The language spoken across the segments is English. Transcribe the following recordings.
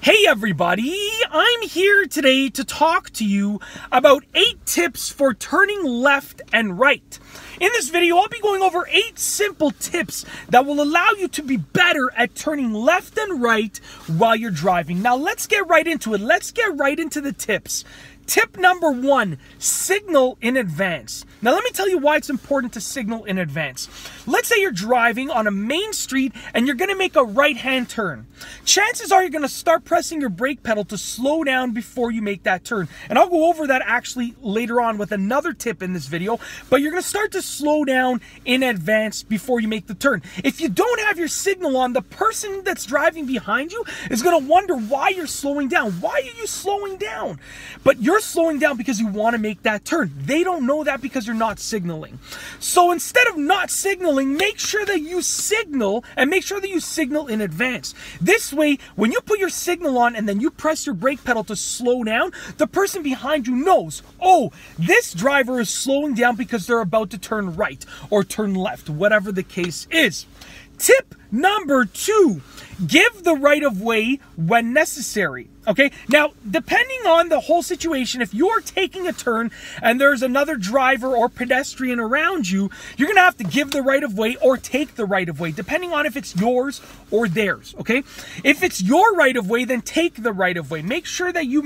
Hey everybody, I'm here today to talk to you about 8 tips for turning left and right. In this video, I'll be going over 8 simple tips that will allow you to be better at turning left and right while you're driving. Now let's get right into it. Let's get right into the tips. Tip number 1, signal in advance. Now let me tell you why it's important to signal in advance. Let's say you're driving on a main street and you're going to make a right-hand turn. Chances are you're going to start pressing your brake pedal to slow down before you make that turn. And I'll go over that actually later on with another tip in this video, but you're going to start to slow down in advance before you make the turn. If you don't have your signal on, the person that's driving behind you is going to wonder why you're slowing down. Why are you slowing down? But you're slowing down because you want to make that turn. They don't know that because you're not signaling. So instead of not signaling, make sure that you signal, and make sure that you signal in advance. This way, when you put your signal on and then you press your brake pedal to slow down, the person behind you knows, oh, this driver is slowing down because they're about to turn right or turn left, whatever the case is. Tip number 2, give the right of way when necessary. Okay, now depending on the whole situation, if you're taking a turn and there's another driver or pedestrian around you, you're gonna have to give the right of way or take the right of way, depending on if it's yours or theirs. Okay, if it's your right of way, then take the right of way. Make sure that you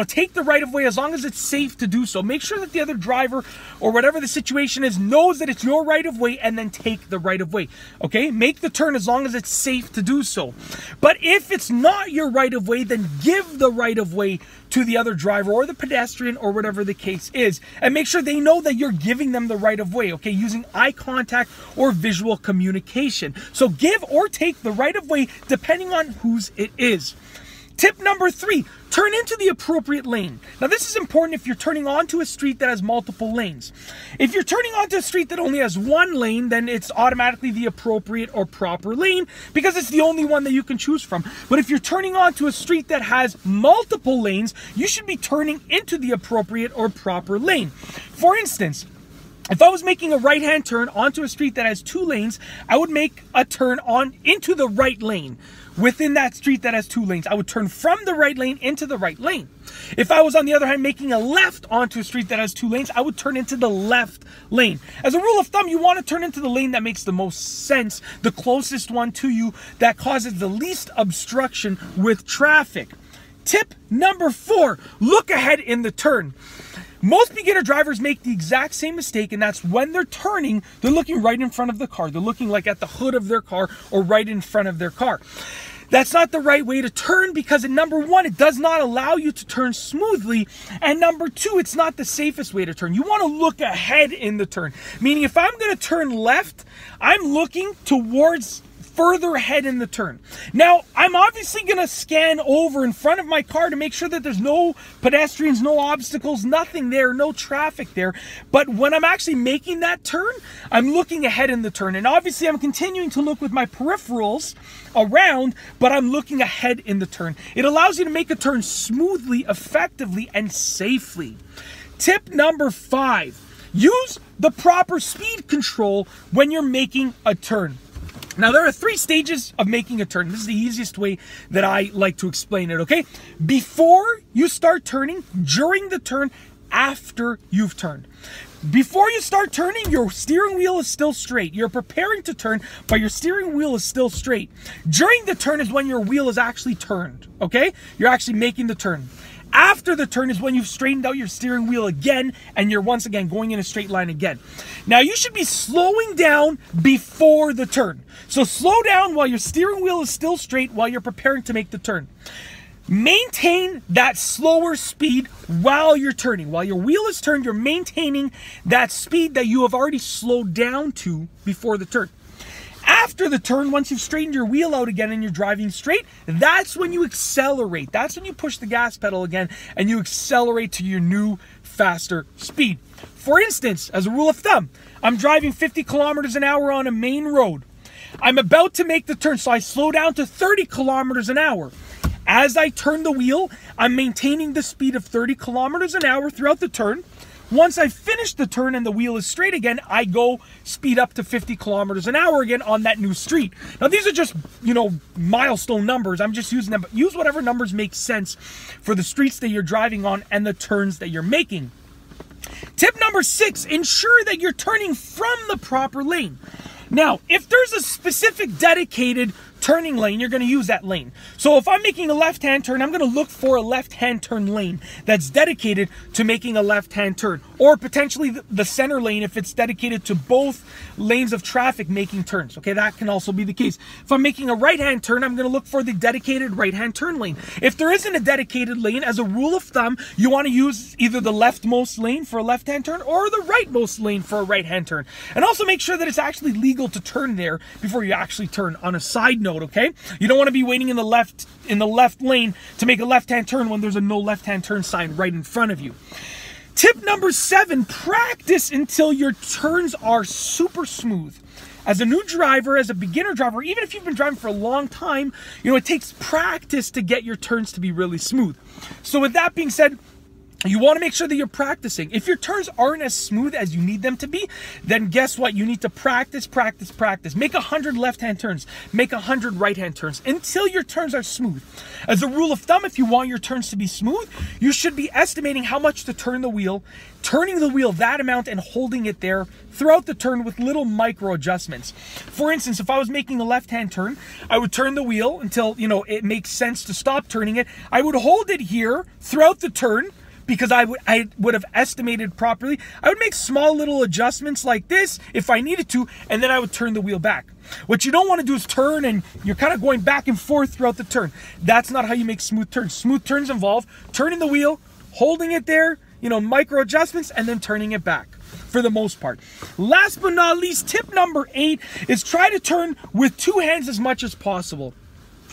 take the right of way as long as it's safe to do so. Make sure that the other driver or whatever the situation is knows that it's your right of way, and then take the right of way. Okay, make the turn as long as it's safe to do so. But if it's not your right of way, then give the right of way to the other driver or the pedestrian or whatever the case is, and make sure they know that you're giving them the right of way, okay, using eye contact or visual communication. So give or take the right of way depending on whose it is. Tip number 3, turn into the appropriate lane. Now this is important if you're turning onto a street that has multiple lanes. If you're turning onto a street that only has one lane, then it's automatically the appropriate or proper lane because it's the only one that you can choose from. But if you're turning onto a street that has multiple lanes, you should be turning into the appropriate or proper lane. For instance, if I was making a right-hand turn onto a street that has 2 lanes, I would make a turn into the right lane. Within that street that has 2 lanes, I would turn from the right lane into the right lane. If I was, on the other hand, making a left onto a street that has 2 lanes, I would turn into the left lane. As a rule of thumb, you want to turn into the lane that makes the most sense, the closest one to you, that causes the least obstruction with traffic. Tip number 4, look ahead in the turn. Most beginner drivers make the exact same mistake, and that's when they're turning, they're looking right in front of the car. They're looking like at the hood of their car or right in front of their car. That's not the right way to turn because, number 1, it does not allow you to turn smoothly, and number 2, it's not the safest way to turn. You want to look ahead in the turn, meaning if I'm going to turn left, I'm looking towards further ahead in the turn. Now, I'm obviously going to scan over in front of my car to make sure that there's no pedestrians, no obstacles, nothing there, no traffic there. But when I'm actually making that turn, I'm looking ahead in the turn. And obviously, I'm continuing to look with my peripherals around, but I'm looking ahead in the turn. It allows you to make a turn smoothly, effectively, and safely. Tip number 5, use the proper speed control when you're making a turn. Now, there are 3 stages of making a turn. This is the easiest way that I like to explain it, okay? Before you start turning, during the turn, after you've turned. Before you start turning, your steering wheel is still straight. You're preparing to turn, but your steering wheel is still straight. During the turn is when your wheel is actually turned, okay? You're actually making the turn. After the turn is when you've straightened out your steering wheel again, and you're once again going in a straight line again. Now, you should be slowing down before the turn. So slow down while your steering wheel is still straight while you're preparing to make the turn. Maintain that slower speed while you're turning. While your wheel is turned, you're maintaining that speed that you have already slowed down to before the turn. After the turn, once you've straightened your wheel out again and you're driving straight, that's when you accelerate. That's when you push the gas pedal again and you accelerate to your new, faster speed. For instance, as a rule of thumb, I'm driving 50 kilometers an hour on a main road. I'm about to make the turn, so I slow down to 30 kilometers an hour. As I turn the wheel, I'm maintaining the speed of 30 kilometers an hour throughout the turn. Once I finish the turn and the wheel is straight again, I go speed up to 50 kilometers an hour again on that new street. Now, these are just, milestone numbers. I'm just using them, but use whatever numbers make sense for the streets that you're driving on and the turns that you're making. Tip number 6, ensure that you're turning from the proper lane. Now, if there's a specific dedicated turning lane, you're going to use that lane. So if I'm making a left-hand turn, I'm going to look for a left-hand turn lane that's dedicated to making a left-hand turn, or potentially the center lane if it's dedicated to both lanes of traffic making turns. Okay, that can also be the case. If I'm making a right-hand turn, I'm going to look for the dedicated right-hand turn lane. If there isn't a dedicated lane, as a rule of thumb, you want to use either the leftmost lane for a left-hand turn or the rightmost lane for a right-hand turn. And also make sure that it's actually legal to turn there before you actually turn. On a side note, okay? You don't want to be waiting in the left lane to make a left-hand turn when there's a no left-hand turn sign right in front of you. Tip number 7, practice until your turns are super smooth. As a new driver, as a beginner driver, even if you've been driving for a long time, it takes practice to get your turns to be really smooth. So with that being said, you want to make sure that you're practicing. If your turns aren't as smooth as you need them to be, then guess what? You need to practice, practice, practice. Make 100 left-hand turns. Make 100 right-hand turns until your turns are smooth. As a rule of thumb, if you want your turns to be smooth, you should be estimating how much to turn the wheel, turning the wheel that amount and holding it there throughout the turn with little micro adjustments. For instance, if I was making a left-hand turn, I would turn the wheel until, it makes sense to stop turning it. I would hold it here throughout the turn, because I would have estimated properly. I would make small little adjustments like this if I needed to, and then I would turn the wheel back. What you don't want to do is turn and you're kind of going back and forth throughout the turn. That's not how you make smooth turns. Smooth turns involve turning the wheel, holding it there, micro adjustments, and then turning it back for the most part. Last but not least, tip number 8 is try to turn with 2 hands as much as possible.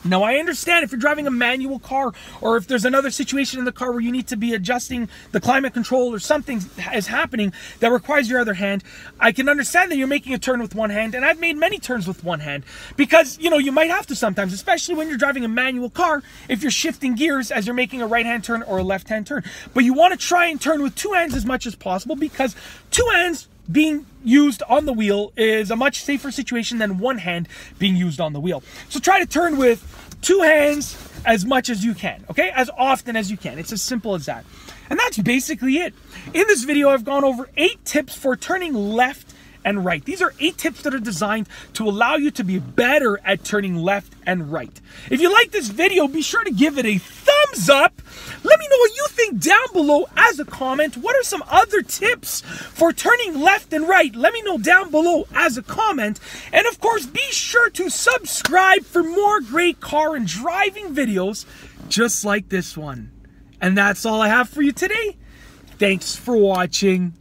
Now, I understand if you're driving a manual car, or if there's another situation in the car where you need to be adjusting the climate control or something is happening that requires your other hand, I can understand that you're making a turn with one hand, and I've made many turns with one hand because, you might have to sometimes, especially when you're driving a manual car, if you're shifting gears as you're making a right-hand turn or a left-hand turn. But you want to try and turn with 2 hands as much as possible because 2 hands being used on the wheel is a much safer situation than 1 hand being used on the wheel. So try to turn with 2 hands as much as you can, okay? As often as you can. It's as simple as that. And that's basically it. In this video, I've gone over 8 tips for turning left and right. These are 8 tips that are designed to allow you to be better at turning left and right. If you like this video, be sure to give it a thumbs up. Let me know what you think down below as a comment. What are some other tips for turning left and right? Let me know down below as a comment. And of course, be sure to subscribe for more great car and driving videos just like this one. And that's all I have for you today. Thanks for watching.